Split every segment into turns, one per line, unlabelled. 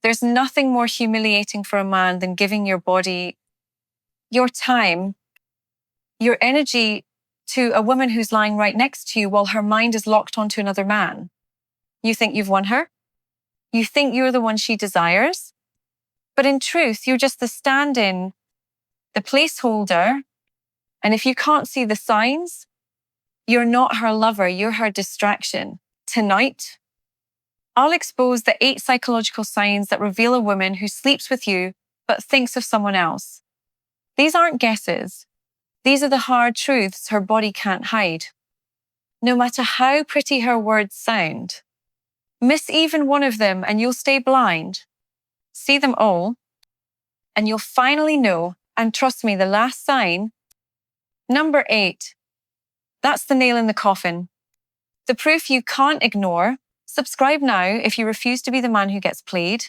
There's nothing more humiliating for a man than giving your body, your time, your energy to a woman who's lying right next to you while her mind is locked onto another man. You think you've won her? You think you're the one she desires? But in truth, you're just the stand-in, the placeholder. And if you can't see the signs, you're not her lover, you're her distraction. Tonight, I'll expose the 8 psychological signs that reveal a woman who sleeps with you but thinks of someone else. These aren't guesses. These are the hard truths her body can't hide. No matter how pretty her words sound, miss even one of them and you'll stay blind. See them all, and you'll finally know. And trust me, the last sign, number 8, that's the nail in the coffin. The proof you can't ignore. Subscribe now if you refuse to be the man who gets played.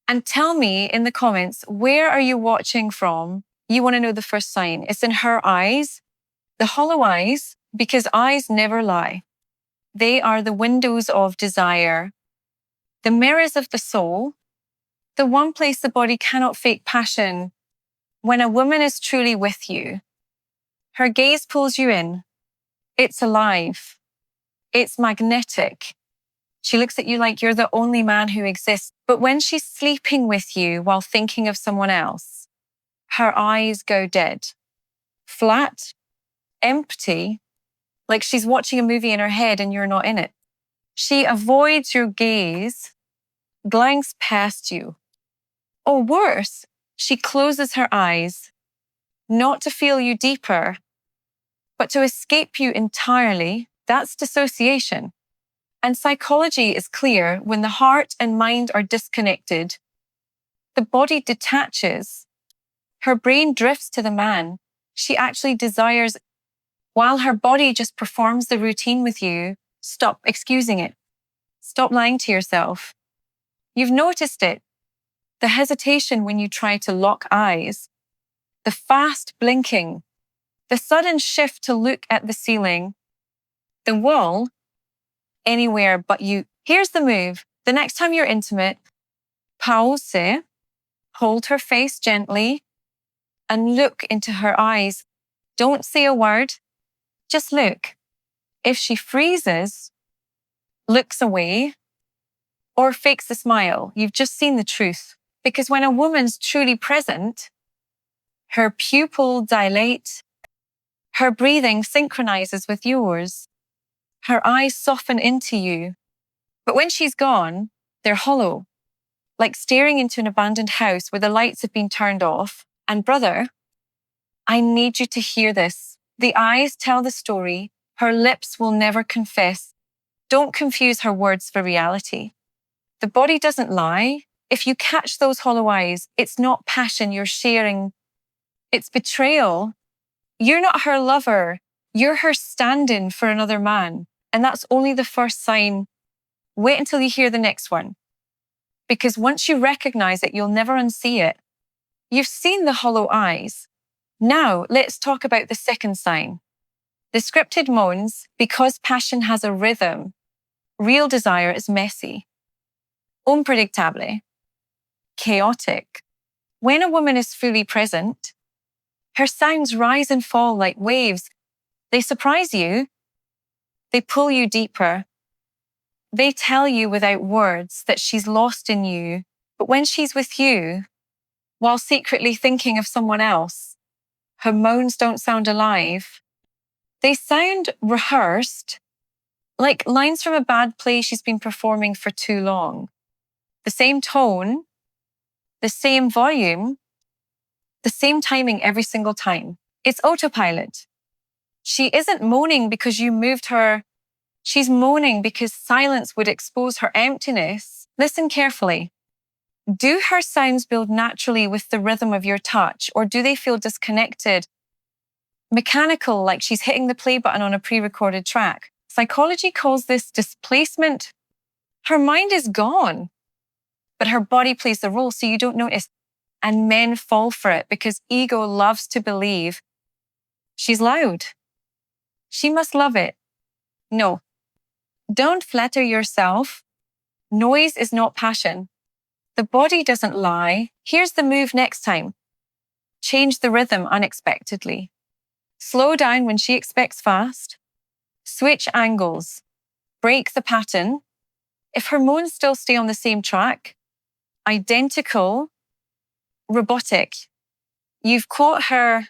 And tell me in the comments, where are you watching from? You want to know the first sign. It's in her eyes, the hollow eyes, because eyes never lie. They are the windows of desire, the mirrors of the soul, the one place the body cannot fake passion. When a woman is truly with you, her gaze pulls you in. It's alive. It's magnetic. She looks at you like you're the only man who exists. But when she's sleeping with you while thinking of someone else, her eyes go dead, flat, empty, like she's watching a movie in her head and you're not in it. She avoids your gaze, glances past you. Or worse, she closes her eyes, not to feel you deeper, but to escape you entirely. That's dissociation. And psychology is clear: when the heart and mind are disconnected, the body detaches. Her brain drifts to the man she actually desires, while her body just performs the routine with you. Stop excusing it. Stop lying to yourself. You've noticed it. The hesitation when you try to lock eyes, the fast blinking, the sudden shift to look at the ceiling, the wall, anywhere but you. Here's the move. The next time you're intimate, pause, hold her face gently, and look into her eyes. Don't say a word, just look. If she freezes, looks away, or fakes a smile, you've just seen the truth. Because when a woman's truly present, her pupil dilate, her breathing synchronizes with yours, her eyes soften into you. But when she's gone, they're hollow, like staring into an abandoned house where the lights have been turned off. And brother, I need you to hear this. The eyes tell the story. Her lips will never confess. Don't confuse her words for reality. The body doesn't lie. If you catch those hollow eyes, it's not passion you're sharing. It's betrayal. You're not her lover. You're her stand-in for another man. And that's only the first sign. Wait until you hear the next one. Because once you recognize it, you'll never unsee it. You've seen the hollow eyes. Now, let's talk about the second sign. The scripted moans, because passion has a rhythm. Real desire is messy, unpredictable, chaotic. When a woman is fully present, her sounds rise and fall like waves. They surprise you. They pull you deeper. They tell you without words that she's lost in you. But when she's with you, while secretly thinking of someone else, her moans don't sound alive. They sound rehearsed, like lines from a bad play she's been performing for too long. The same tone, the same volume, the same timing every single time. It's autopilot. She isn't moaning because you moved her. She's moaning because silence would expose her emptiness. Listen carefully. Do her sounds build naturally with the rhythm of your touch, or do they feel disconnected, mechanical, like she's hitting the play button on a pre-recorded track? Psychology calls this displacement. Her mind is gone, but her body plays the role so you don't notice. And men fall for it because ego loves to believe she's loud. She must love it. No, don't flatter yourself. Noise is not passion. The body doesn't lie. Here's the move next time. Change the rhythm unexpectedly. Slow down when she expects fast. Switch angles. Break the pattern. If her moans still stay on the same track, identical, robotic, you've caught her.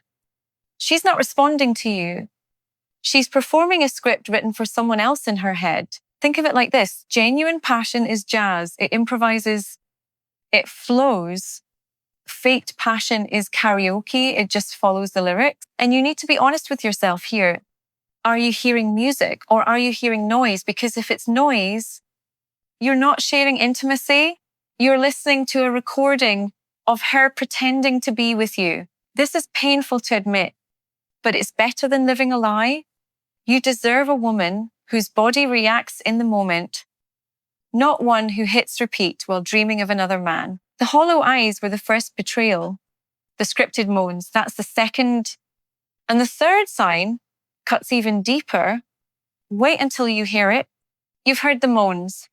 She's not responding to you. She's performing a script written for someone else in her head. Think of it like this. Genuine passion is jazz. It improvises. It flows. Faked passion is karaoke. It just follows the lyrics. And you need to be honest with yourself here. Are you hearing music or are you hearing noise? Because if it's noise, you're not sharing intimacy. You're listening to a recording of her pretending to be with you. This is painful to admit, but it's better than living a lie. You deserve a woman whose body reacts in the moment, not one who hits repeat while dreaming of another man. The hollow eyes were the first betrayal. The scripted moans, that's the second. And the third sign cuts even deeper. Wait until you hear it. You've heard the moans.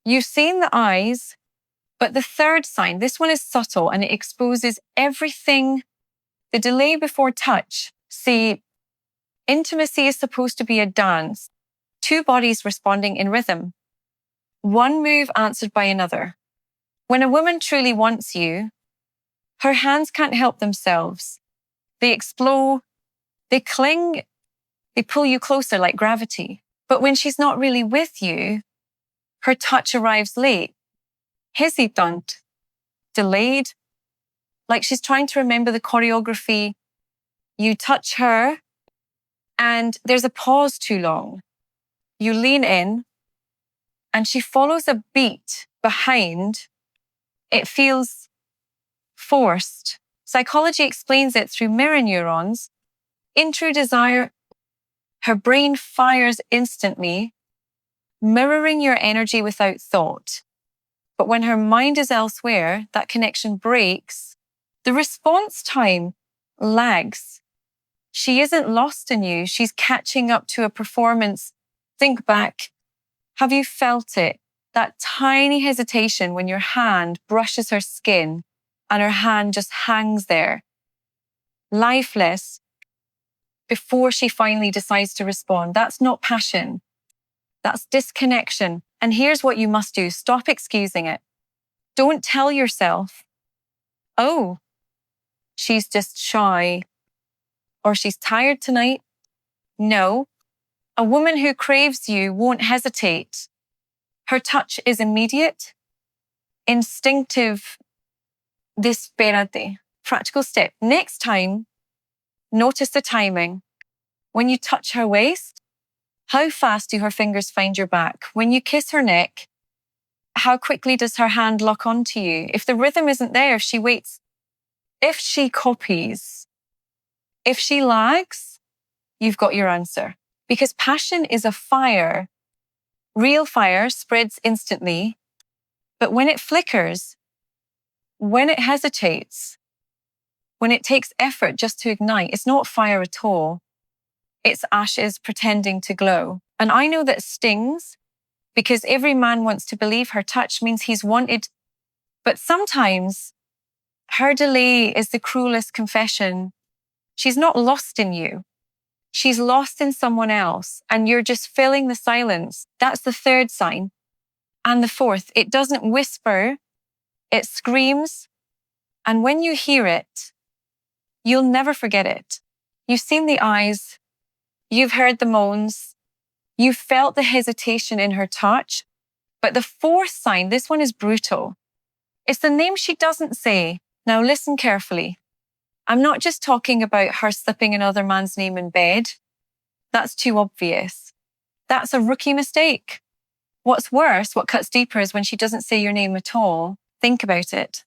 You've seen the eyes. But the third sign, this one is subtle and it exposes everything. The delay before touch. See, intimacy is supposed to be a dance. Two bodies responding in rhythm. One move answered by another. When a woman truly wants you, her hands can't help themselves. They explode, they cling, they pull you closer like gravity. But when she's not really with you, her touch arrives late, hesitant, delayed, like she's trying to remember the choreography. You touch her and there's a pause too long. You lean in and she follows a beat behind. It feels forced. Psychology explains it through mirror neurons. In true desire, her brain fires instantly, mirroring your energy without thought. But when her mind is elsewhere, that connection breaks. The response time lags. She isn't lost in you. She's catching up to a performance. Think back. Have you felt it? That tiny hesitation when your hand brushes her skin and her hand just hangs there, lifeless, before she finally decides to respond. That's not passion. That's disconnection. And here's what you must do. Stop excusing it. Don't tell yourself, oh, she's just shy or she's tired tonight. No, a woman who craves you won't hesitate. Her touch is immediate, instinctive, desperate. Practical step. Next time, notice the timing. When you touch her waist, how fast do her fingers find your back? When you kiss her neck, how quickly does her hand lock onto you? If the rhythm isn't there, if she waits, if she copies, if she lags, you've got your answer. Because passion is a fire. Real fire spreads instantly, but when it flickers, when it hesitates, when it takes effort just to ignite, it's not fire at all. It's ashes pretending to glow. And I know that stings because every man wants to believe her touch means he's wanted. But sometimes her delay is the cruelest confession. She's not lost in you. She's lost in someone else and you're just filling the silence. That's the third sign. And the fourth, it doesn't whisper, it screams. And when you hear it, you'll never forget it. You've seen the eyes, you've heard the moans, you've felt the hesitation in her touch. But the fourth sign, this one is brutal. It's the name she doesn't say. Now listen carefully. I'm not just talking about her slipping another man's name in bed. That's too obvious. That's a rookie mistake. What's worse, what cuts deeper is when she doesn't say your name at all. Think about it.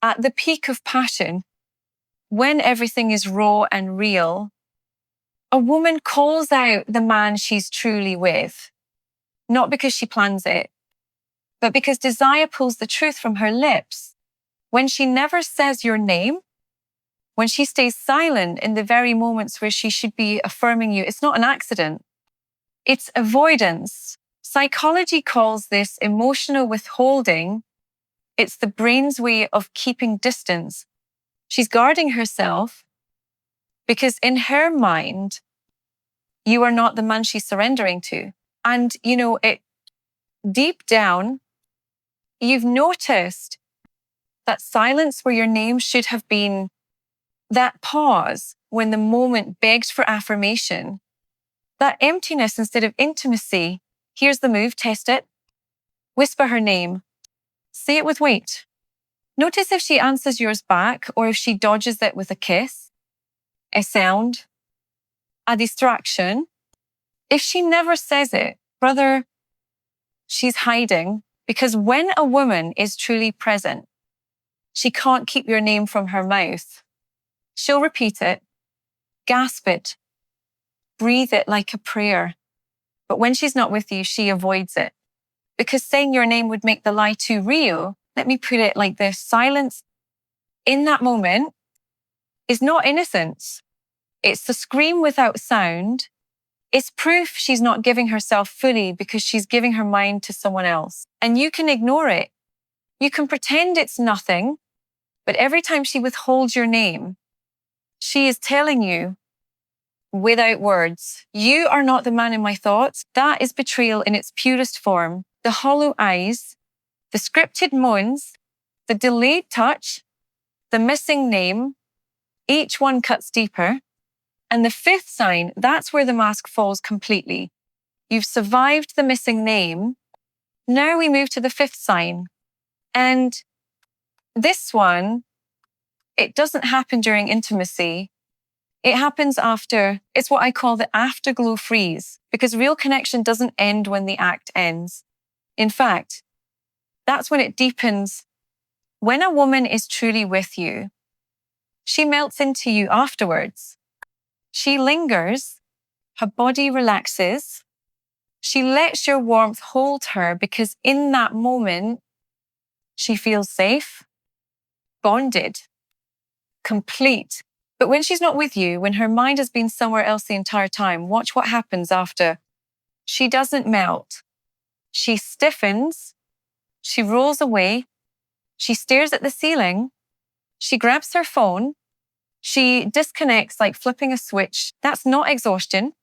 At the peak of passion, when everything is raw and real, a woman calls out the man she's truly with, not because she plans it, but because desire pulls the truth from her lips. When she never says your name, when she stays silent in the very moments where she should be affirming you, it's not an accident. It's avoidance. Psychology calls this emotional withholding. It's the brain's way of keeping distance. She's guarding herself because in her mind, you are not the man she's surrendering to. And, deep down, you've noticed that silence where your name should have been, that pause when the moment begged for affirmation, that emptiness instead of intimacy. Here's the move, test it. Whisper her name. Say it with weight. Notice if she answers yours back or if she dodges it with a kiss, a sound, a distraction. If she never says it, brother, she's hiding, because when a woman is truly present, she can't keep your name from her mouth. She'll repeat it, gasp it, breathe it like a prayer. But when she's not with you, she avoids it. Because saying your name would make the lie too real. Let me put it like this. Silence in that moment is not innocence. It's the scream without sound. It's proof she's not giving herself fully because she's giving her mind to someone else. And you can ignore it. You can pretend it's nothing. But every time she withholds your name, she is telling you without words, you are not the man in my thoughts. That is betrayal in its purest form. The hollow eyes, the scripted moans, the delayed touch, the missing name, each one cuts deeper. And the fifth sign, that's where the mask falls completely. You've survived the missing name. Now we move to the fifth sign. And this one, it doesn't happen during intimacy. It happens after. It's what I call the afterglow freeze, because real connection doesn't end when the act ends. In fact, that's when it deepens. When a woman is truly with you, she melts into you afterwards. She lingers, her body relaxes. She lets your warmth hold her because in that moment, she feels safe, bonded, complete. But when she's not with you, when her mind has been somewhere else the entire time, watch what happens after. She doesn't melt. She stiffens. She rolls away. She stares at the ceiling. She grabs her phone. She disconnects like flipping a switch. That's not exhaustion.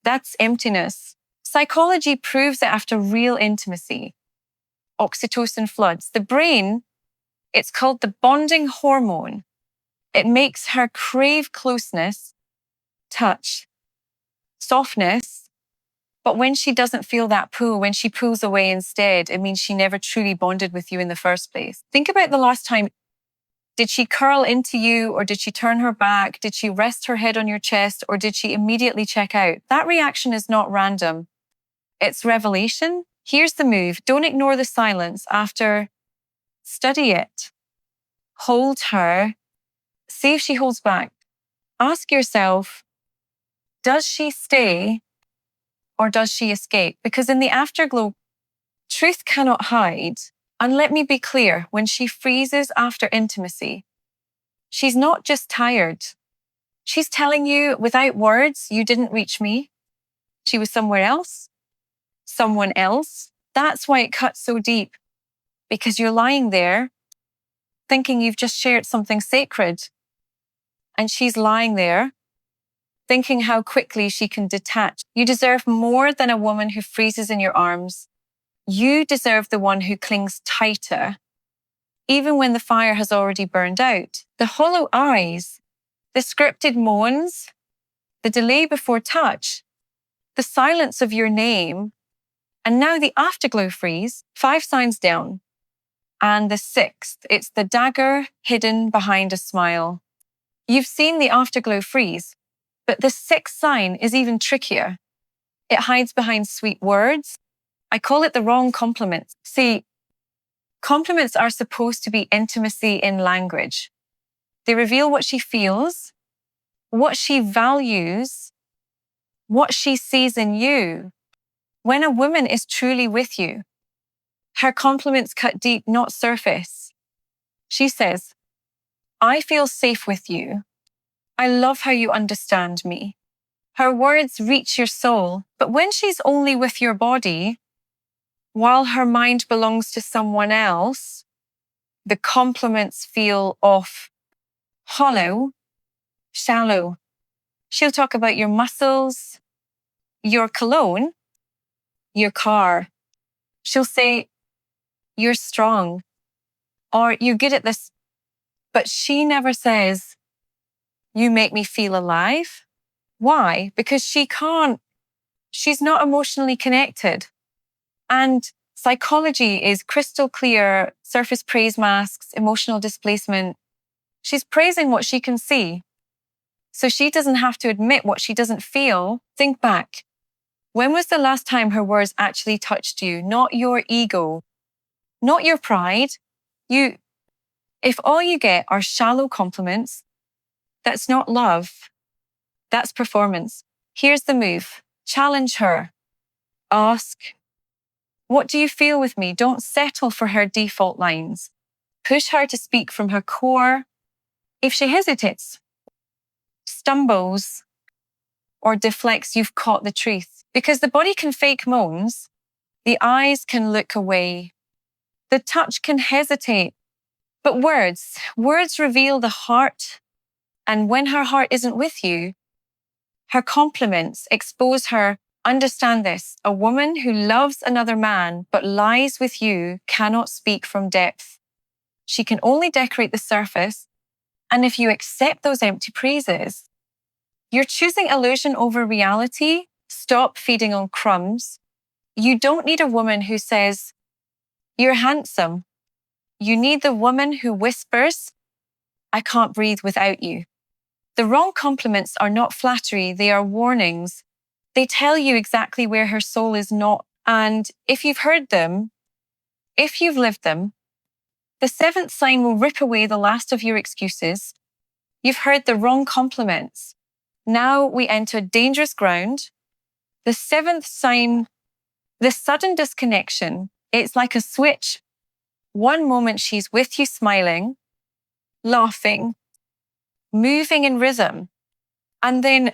That's emptiness. Psychology proves it after real intimacy. Oxytocin floods. The brain, it's called the bonding hormone. It makes her crave closeness, touch, softness. But when she doesn't feel that pull, when she pulls away instead, it means she never truly bonded with you in the first place. Think about the last time. Did she curl into you or did she turn her back? Did she rest her head on your chest or did she immediately check out? That reaction is not random. It's revelation. Here's the move. Don't ignore the silence after. Study it. Hold her. See if she holds back. Ask yourself, does she stay or does she escape? Because in the afterglow, truth cannot hide. And let me be clear, when she freezes after intimacy, she's not just tired. She's telling you without words, you didn't reach me. She was somewhere else, someone else. That's why it cuts so deep, because you're lying there thinking you've just shared something sacred. And she's lying there thinking how quickly she can detach. You deserve more than a woman who freezes in your arms. You deserve the one who clings tighter, even when the fire has already burned out. The hollow eyes, the scripted moans, the delay before touch, the silence of your name, and now the afterglow freeze, 5 signs down. And the 6th, it's the dagger hidden behind a smile. You've seen the afterglow freeze, but the 6th sign is even trickier. It hides behind sweet words. I call it the wrong compliments. See, compliments are supposed to be intimacy in language. They reveal what she feels, what she values, what she sees in you. When a woman is truly with you, her compliments cut deep, not surface. She says, I feel safe with you. I love how you understand me. Her words reach your soul, but when she's only with your body, while her mind belongs to someone else, The compliments feel off, hollow, shallow. She'll talk about your muscles, your cologne, your car. She'll say, you're strong, or you're good at this. But she never says, you make me feel alive. Why? Because she can't. She's not emotionally connected. And psychology is crystal clear, surface praise masks, emotional displacement. She's praising what she can see. So she doesn't have to admit what she doesn't feel. Think back. When was the last time her words actually touched you? Not your ego, not your pride. If all you get are shallow compliments, that's not love. That's performance. Here's the move. Challenge her. Ask, what do you feel with me? Don't settle for her default lines. Push her to speak from her core. If she hesitates, stumbles, or deflects, you've caught the truth. Because the body can fake moans, the eyes can look away, the touch can hesitate. But words reveal the heart. And when her heart isn't with you, her compliments expose her. Understand this. A woman who loves another man but lies with you cannot speak from depth. She can only decorate the surface. And if you accept those empty praises, you're choosing illusion over reality. Stop feeding on crumbs. You don't need a woman who says, you're handsome. You need the woman who whispers, I can't breathe without you. The wrong compliments are not flattery, they are warnings. They tell you exactly where her soul is not. And if you've heard them, if you've lived them, the seventh sign will rip away the last of your excuses. You've heard the wrong compliments. Now we enter dangerous ground. The seventh sign, the sudden disconnection. It's like a switch. One moment she's with you smiling, laughing, moving in rhythm, and then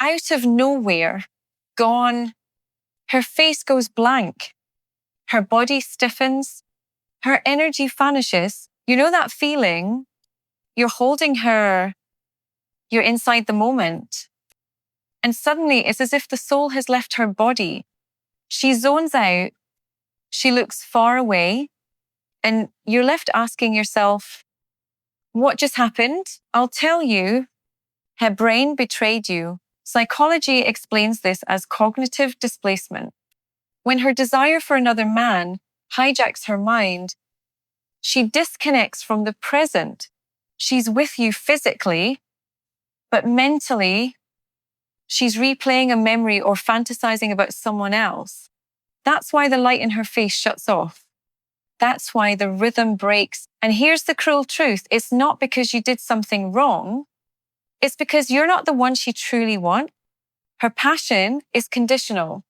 out of nowhere, gone, her face goes blank, her body stiffens, her energy vanishes. You know that feeling? You're holding her, you're inside the moment, and suddenly it's as if the soul has left her body. She zones out, she looks far away, and you're left asking yourself, what just happened? I'll tell you, her brain betrayed you. Psychology explains this as cognitive displacement. When her desire for another man hijacks her mind, she disconnects from the present. She's with you physically, but mentally, she's replaying a memory or fantasizing about someone else. That's why the light in her face shuts off. That's why the rhythm breaks. And here's the cruel truth. It's not because you did something wrong. It's because you're not the one she truly wants. Her passion is conditional,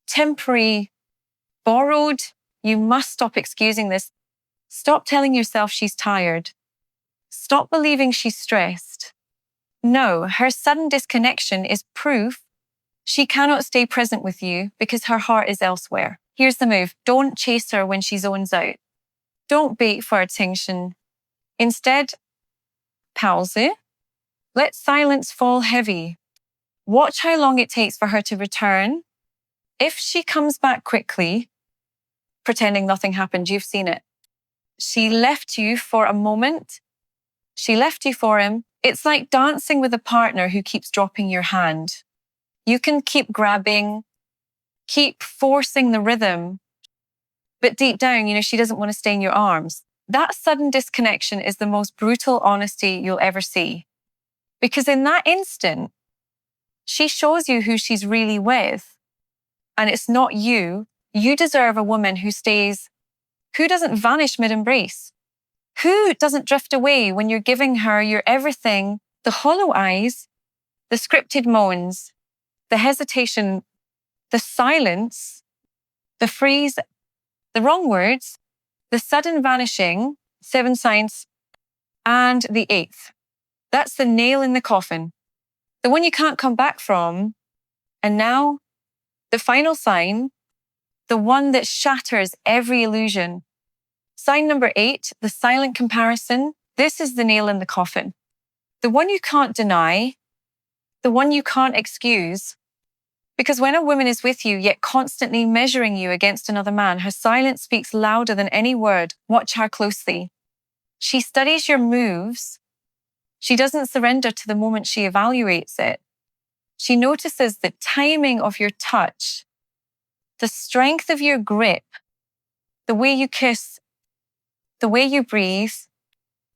temporary, borrowed. You must stop excusing this. Stop telling yourself she's tired. Stop believing she's stressed. No, her sudden disconnection is proof she cannot stay present with you because her heart is elsewhere. Here's the move. Don't chase her when she zones out. Don't bait for attention. Instead, pause it. Let silence fall heavy. Watch how long it takes for her to return. If she comes back quickly, pretending nothing happened, you've seen it. She left you for a moment. She left you for him. It's like dancing with a partner who keeps dropping your hand. You can keep grabbing, keep forcing the rhythm, but deep down, she doesn't want to stay in your arms. That sudden disconnection is the most brutal honesty you'll ever see. Because in that instant, she shows you who she's really with. And it's not you. You deserve a woman who stays, who doesn't vanish mid-embrace, who doesn't drift away when you're giving her your everything, the hollow eyes, the scripted moans, the hesitation, the silence, the freeze, the wrong words, the sudden vanishing, 7 signs, and the 8th. That's the nail in the coffin, the one you can't come back from. And now, the final sign, the one that shatters every illusion. Sign number 8, the silent comparison. This is the nail in the coffin. The one you can't deny, the one you can't excuse. Because when a woman is with you, yet constantly measuring you against another man, her silence speaks louder than any word. Watch her closely. She studies your moves. She doesn't surrender to the moment she evaluates it. She notices the timing of your touch, the strength of your grip, the way you kiss, the way you breathe.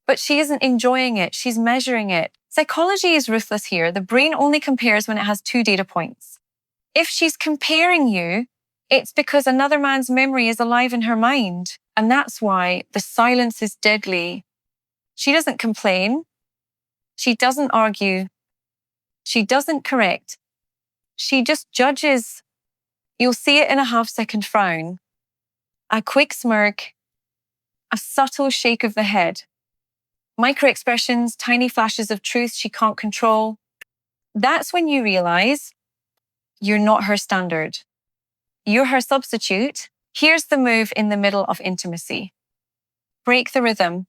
But she isn't enjoying it. She's measuring it. Psychology is ruthless here. The brain only compares when it has 2 data points. If she's comparing you, it's because another man's memory is alive in her mind. And that's why the silence is deadly. She doesn't complain. She doesn't argue. She doesn't correct. She just judges. You'll see it in a half-second frown, a quick smirk, a subtle shake of the head. Micro-expressions, tiny flashes of truth she can't control. That's when you realize you're not her standard. You're her substitute. Here's the move in the middle of intimacy. Break the rhythm.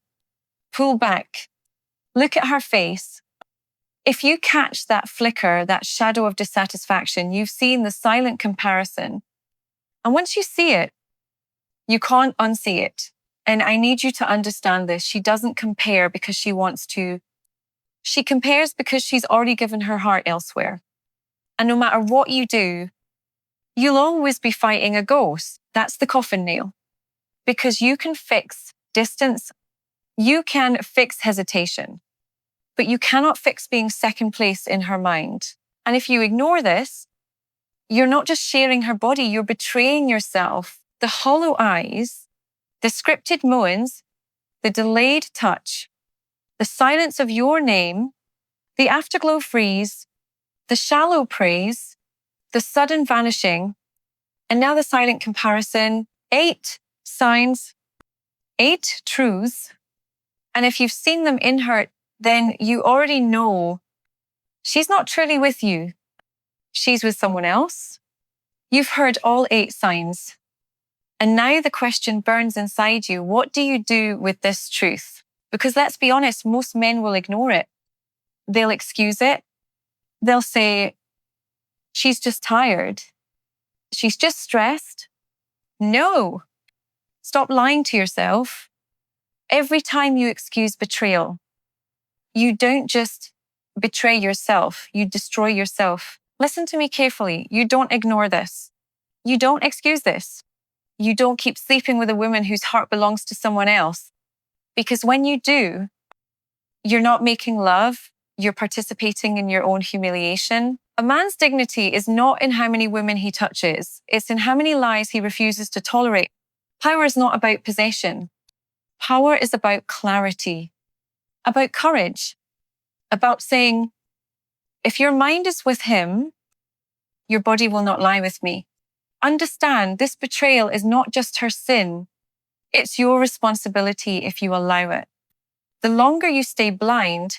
Pull back. Look at her face. If you catch that flicker, that shadow of dissatisfaction, you've seen the silent comparison. And once you see it, you can't unsee it. And I need you to understand this. She doesn't compare because she wants to. She compares because she's already given her heart elsewhere. And no matter what you do, you'll always be fighting a ghost. That's the coffin nail. Because you can fix distance. You can fix hesitation. But you cannot fix being second place in her mind. And if you ignore this, you're not just sharing her body, you're betraying yourself. The hollow eyes, the scripted moans, the delayed touch, the silence of your name, the afterglow freeze, the shallow praise, the sudden vanishing, and now the silent comparison. 8 signs, 8 truths. And if you've seen them in her, then you already know she's not truly with you. She's with someone else. You've heard all 8 signs. And now the question burns inside you. What do you do with this truth? Because let's be honest, most men will ignore it. They'll excuse it. They'll say, she's just tired. She's just stressed. No. Stop lying to yourself. Every time you excuse betrayal, you don't just betray yourself, you destroy yourself. Listen to me carefully. You don't ignore this. You don't excuse this. You don't keep sleeping with a woman whose heart belongs to someone else. Because when you do, you're not making love, you're participating in your own humiliation. A man's dignity is not in how many women he touches, it's in how many lies he refuses to tolerate. Power is not about possession. Power is about clarity, about courage, about saying, if your mind is with him, your body will not lie with me. Understand, this betrayal is not just her sin. It's your responsibility if you allow it. The longer you stay blind,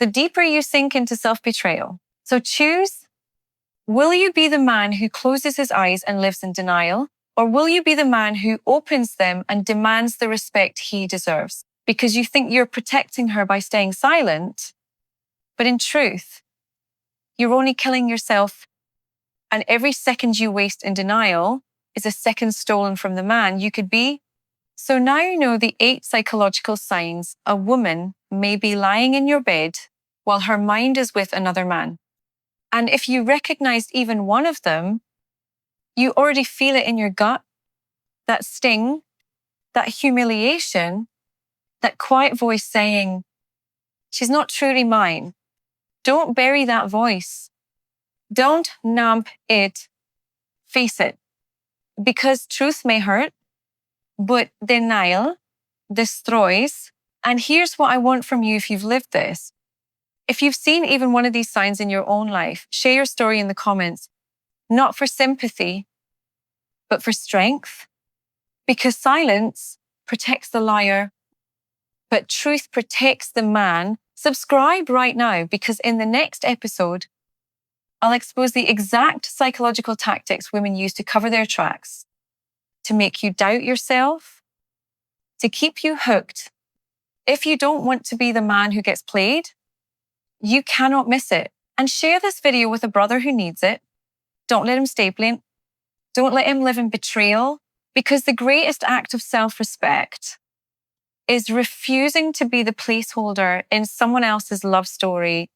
the deeper you sink into self-betrayal. So choose, will you be the man who closes his eyes and lives in denial? Or will you be the man who opens them and demands the respect he deserves? Because you think you're protecting her by staying silent, but in truth, you're only killing yourself. And every second you waste in denial is a second stolen from the man you could be. So now you know the 8 psychological signs a woman may be lying in your bed while her mind is with another man. And if you recognized even one of them, you already feel it in your gut, that sting, that humiliation, that quiet voice saying, she's not truly mine. Don't bury that voice. Don't numb it. Face it. Because truth may hurt, but denial destroys. And here's what I want from you if you've lived this. If you've seen even one of these signs in your own life, share your story in the comments. Not for sympathy, but for strength. Because silence protects the liar, but truth protects the man. Subscribe right now, because in the next episode, I'll expose the exact psychological tactics women use to cover their tracks, to make you doubt yourself, to keep you hooked. If you don't want to be the man who gets played, you cannot miss it. And share this video with a brother who needs it. Don't let him stay blank. Don't let him live in betrayal, because the greatest act of self-respect is refusing to be the placeholder in someone else's love story